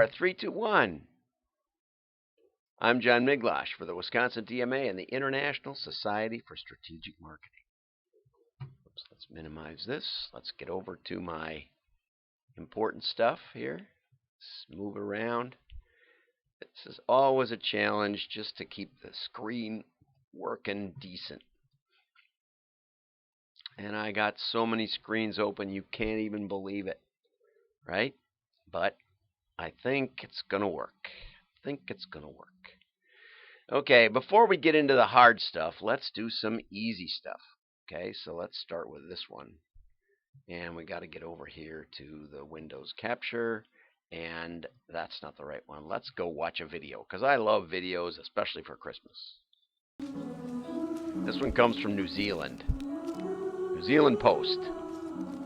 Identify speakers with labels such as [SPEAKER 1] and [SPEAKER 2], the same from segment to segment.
[SPEAKER 1] 4, 3, 2, 1. I'm John Miglosh for the Wisconsin DMA and the International Society for Strategic Marketing. Oops, let's minimize this. Let's get over to my important stuff here. Let's move around. This is always a challenge just to keep the screen working decent. And I got so many screens open you can't even believe it, right? But I think it's going to work. Okay, before we get into the hard stuff, let's do some easy stuff. Okay, so let's start with this one. And we got to get over here to the Windows capture. And that's not the right one. Let's go watch a video, because I love videos, especially for Christmas. This one comes from New Zealand. New Zealand Post.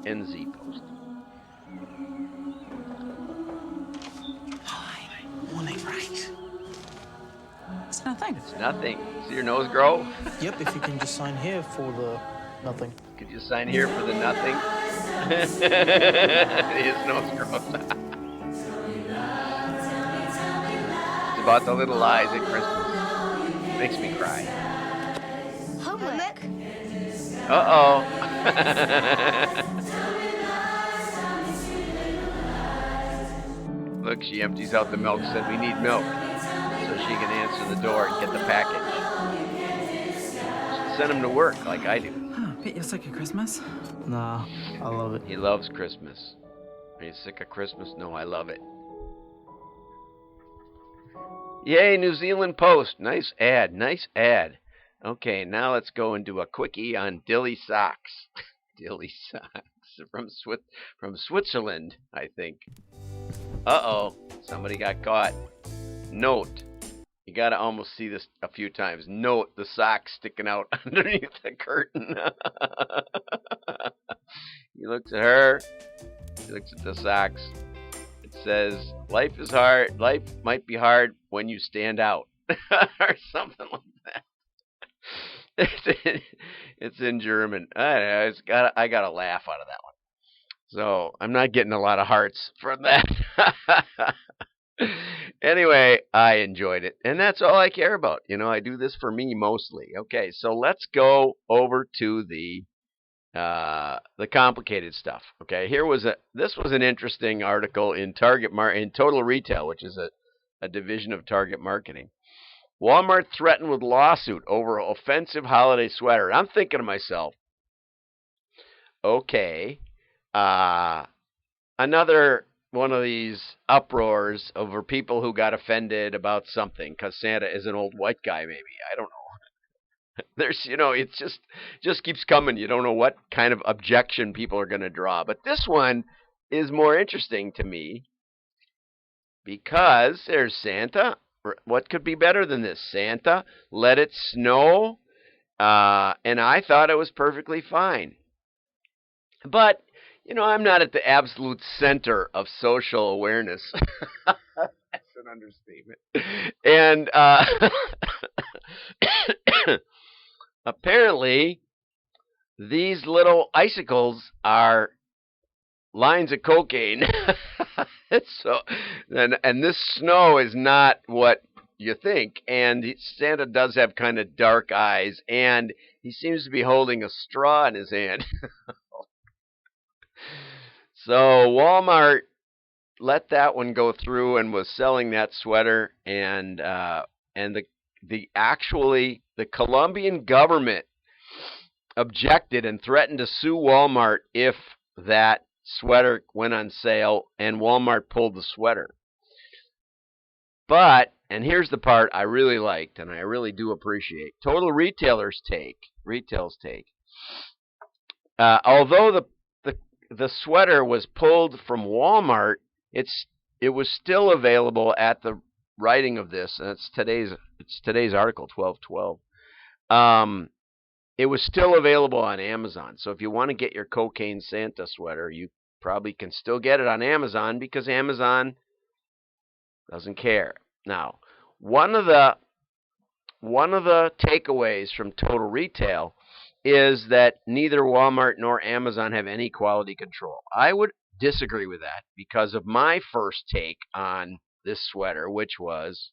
[SPEAKER 1] NZ Post.
[SPEAKER 2] Hi. Morning, right? It's nothing.
[SPEAKER 1] It's nothing. See your nose grow?
[SPEAKER 3] Yep, if you can just sign here for the nothing.
[SPEAKER 1] Could you sign here for the nothing? His nose grows. It's about the little lies at Christmas. Makes me cry.
[SPEAKER 4] Homework.
[SPEAKER 1] Uh-oh. Look, she empties out the milk, said we need milk, so she can answer the door and get the package. Send him to work like I do.
[SPEAKER 2] Bet you're sick of Christmas?
[SPEAKER 3] Nah, I love it.
[SPEAKER 1] He loves Christmas. Are you sick of Christmas? No, I love it. Yay, New Zealand Post. Nice ad. Okay, now let's go and do a quickie on Dilly Socks. Dilly Socks from Switzerland, I think. Uh-oh, somebody got caught. Note, you got to almost see this a few times. Note the socks sticking out underneath the curtain. He looks at her. He looks at the socks. It says, life is hard. Life might be hard when you stand out. Or something like that. It's in German. I got a laugh out of that one. So I'm not getting a lot of hearts for that. Anyway, I enjoyed it. And that's all I care about. You know, I do this for me mostly. Okay, so let's go over to the complicated stuff. Okay, this was an interesting article in in Total Retail, which is a division of Target Marketing. Walmart threatened with lawsuit over offensive holiday sweater. I'm thinking to myself, okay, another one of these uproars over people who got offended about something because Santa is an old white guy, maybe. I don't know. There's, it just keeps coming. You don't know what kind of objection people are going to draw. But this one is more interesting to me because there's Santa. What could be better than this? Santa, let it snow. And I thought it was perfectly fine. But, I'm not at the absolute center of social awareness. That's an understatement. And apparently, these little icicles are lines of cocaine. And this snow is not what you think. And Santa does have kind of dark eyes, and he seems to be holding a straw in his hand. So Walmart let that one go through and was selling that sweater, and the Colombian government objected and threatened to sue Walmart if that sweater went on sale, and Walmart pulled the sweater. But, and here's the part I really liked and I really do appreciate, Total Retail's take. Although the sweater was pulled from Walmart, it was still available at the writing of this, and it's today's article, 12/12. It was still available on Amazon. So if you want to get your Cocane Santa sweater, you probably can still get it on Amazon because Amazon doesn't care. Now, one of the takeaways from Total Retail is that neither Walmart nor Amazon have any quality control. I would disagree with that because of my first take on this sweater, which was,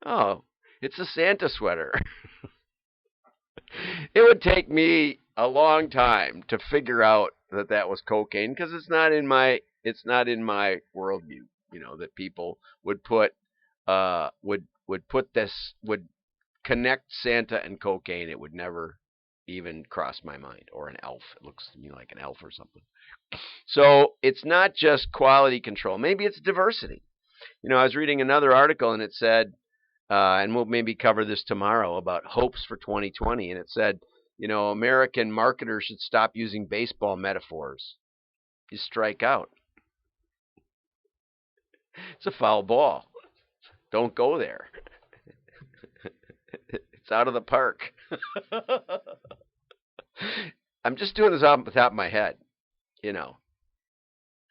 [SPEAKER 1] oh, it's a Santa sweater. It would take me a long time to figure out that that was cocaine because it's not in my worldview. That people would connect Santa and cocaine. It would never even cross my mind. Or an elf. It looks to me like an elf or something. So it's not just quality control. Maybe it's diversity. I was reading another article and it said, and we'll maybe cover this tomorrow about hopes for 2020. And it said, American marketers should stop using baseball metaphors. You strike out. It's a foul ball. Don't go there. It's out of the park. I'm just doing this off the top of my head.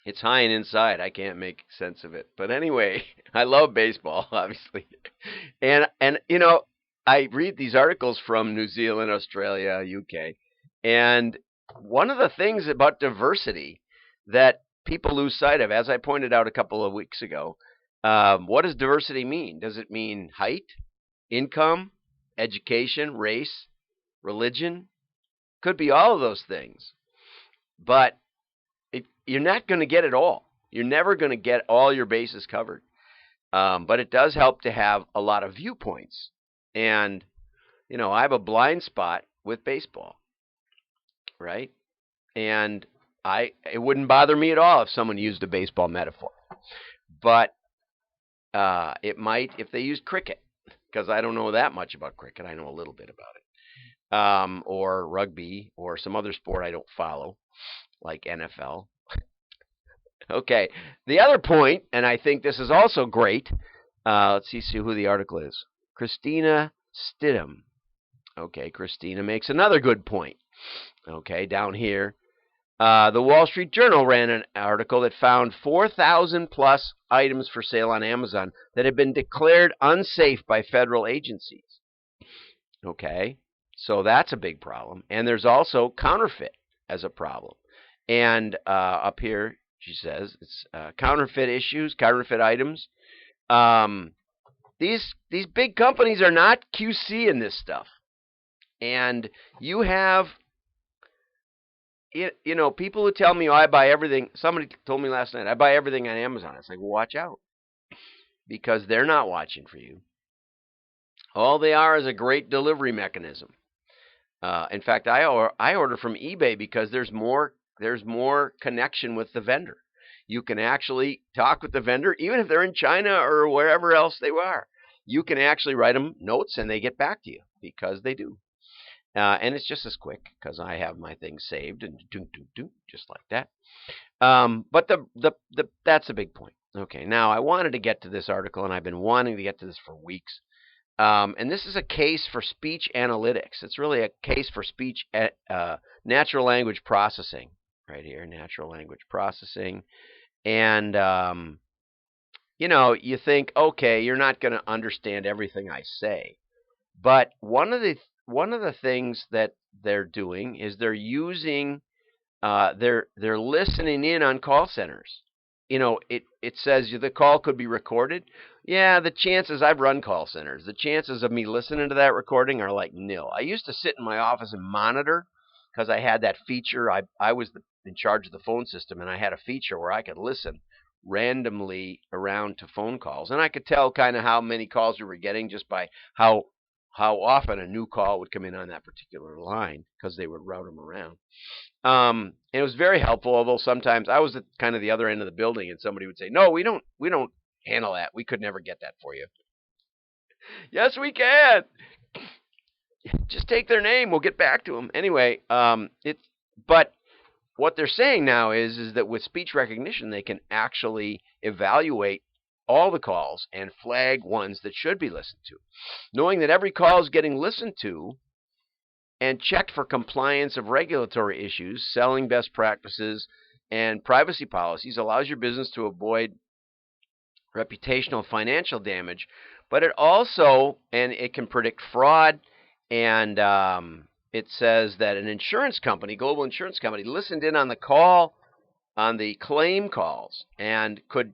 [SPEAKER 1] It's high and inside. I can't make sense of it. But anyway, I love baseball, obviously. And I read these articles from New Zealand, Australia, UK. And one of the things about diversity that people lose sight of, as I pointed out a couple of weeks ago, what does diversity mean? Does it mean height, income, education, race, religion? Could be all of those things. But you're not going to get it all. You're never going to get all your bases covered. But it does help to have a lot of viewpoints. And, I have a blind spot with baseball, right? And it wouldn't bother me at all if someone used a baseball metaphor. But it might if they used cricket, because I don't know that much about cricket. I know a little bit about it. Or rugby, or some other sport I don't follow, like NFL. Okay, the other point, and I think this is also great. Let's see who the article is. Christina Stidham. Okay, Christina makes another good point. Okay, down here. The Wall Street Journal ran an article that found 4,000 plus items for sale on Amazon that had been declared unsafe by federal agencies. Okay, so that's a big problem. And there's also counterfeit as a problem. And up here, she says, it's counterfeit issues, counterfeit items. These big companies are not QC in this stuff. And you have, people who tell me, I buy everything. Somebody told me last night, I buy everything on Amazon. It's like, well, watch out. Because they're not watching for you. All they are is a great delivery mechanism. In fact, I order from eBay because there's more connection with the vendor. You can actually talk with the vendor, even if they're in China or wherever else they are. You can actually write them notes and they get back to you because they do. And it's just as quick because I have my things saved and just like that. But that's a big point. Okay, now I wanted to get to this article, and I've been wanting to get to this for weeks. And this is a case for speech analytics. It's really a case for speech natural language processing. Right here, natural language processing. And, you think, okay, you're not going to understand everything I say. But one of the things that they're doing is they're using, they're listening in on call centers. It says the call could be recorded. Yeah, the chances, I've run call centers, the chances of me listening to that recording are like nil. I used to sit in my office and monitor because I had that feature. I was in charge of the phone system, and I had a feature where I could listen randomly around to phone calls. And I could tell kind of how many calls we were getting just by how often a new call would come in on that particular line because they would route them around. And it was very helpful, although sometimes I was at kind of the other end of the building and somebody would say, no, we don't handle that. We could never get that for you. Yes, we can. Just take their name. We'll get back to them. Anyway, but what they're saying now is that with speech recognition, they can actually evaluate all the calls and flag ones that should be listened to. Knowing that every call is getting listened to and checked for compliance of regulatory issues, selling best practices, and privacy policies allows your business to avoid reputational financial damage. But it also, and it can predict fraud, and it says that an insurance company, global insurance company, listened in on the call on the claim calls and could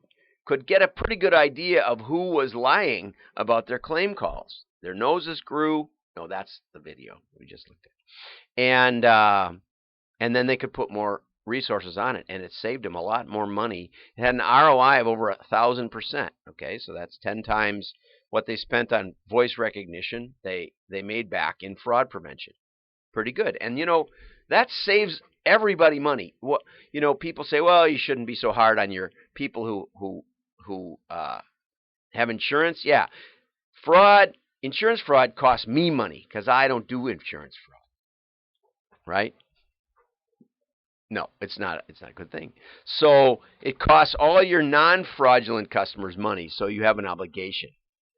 [SPEAKER 1] get a pretty good idea of who was lying about their claim calls. Their noses grew. No, that's the video we just looked at. And then they could put more resources on it, and it saved them a lot more money. It had an ROI of over 1,000%. Okay, so that's 10 times what they spent on voice recognition. They made back in fraud prevention. Pretty good. And that saves everybody money. What people say, well, you shouldn't be so hard on your people who have insurance. Yeah, insurance fraud costs me money because I don't do insurance fraud, right? No, it's not a good thing. So it costs all your non-fraudulent customers money, so you have an obligation.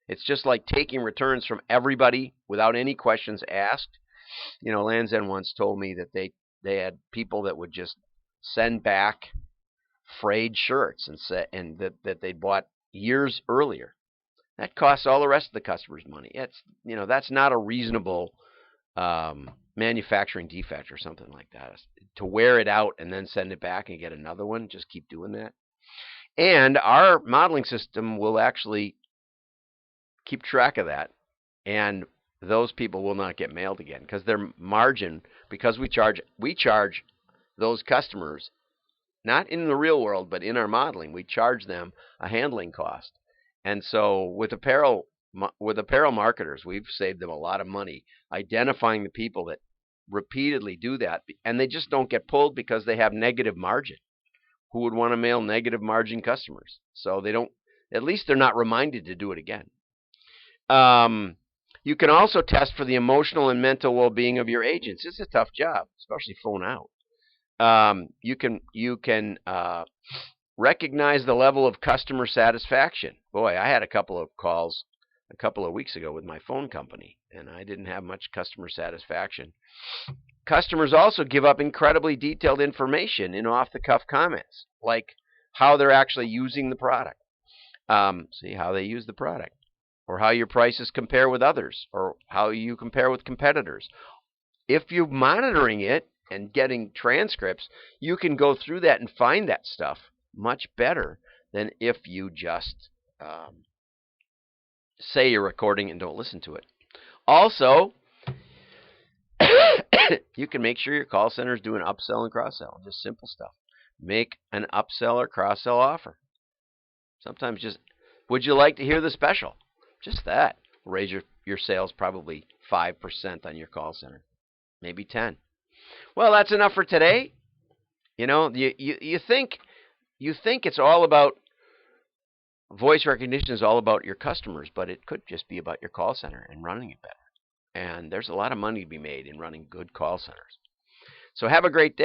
[SPEAKER 1] It's just like taking returns from everybody without any questions asked. Land's End once told me that they had people that would just send back frayed shirts and that they'd bought years earlier. That costs all the rest of the customers money. That's not a reasonable manufacturing defect or something like that. To wear it out and then send it back and get another one, just keep doing that. And our modeling system will actually keep track of that, and those people will not get mailed again because their margin, because we charge those customers, not in the real world, but in our modeling, we charge them a handling cost. And so with apparel marketers, we've saved them a lot of money identifying the people that repeatedly do that, and they just don't get pulled because they have negative margin. Who would want to mail negative margin customers? So they don't. At least they're not reminded to do it again. You can also test for the emotional and mental well-being of your agents. It's a tough job, especially phone out. You can recognize the level of customer satisfaction. Boy, I had a couple of calls a couple of weeks ago with my phone company, and I didn't have much customer satisfaction. Customers also give up incredibly detailed information in off-the-cuff comments, like how they're actually using the product. See how they use the product, or how your prices compare with others, or how you compare with competitors. If you're monitoring it and getting transcripts, you can go through that and find that stuff much better than if you just say you're recording and don't listen to it. Also, you can make sure your call center is doing upsell and cross-sell. Just simple stuff. Make an upsell or cross-sell offer. Sometimes just, would you like to hear the special? Just that. Raise your sales probably 5% on your call center. Maybe 10. Well, that's enough for today. You think it's all about voice recognition is all about your customers, but it could just be about your call center and running it better. And there's a lot of money to be made in running good call centers. So have a great day.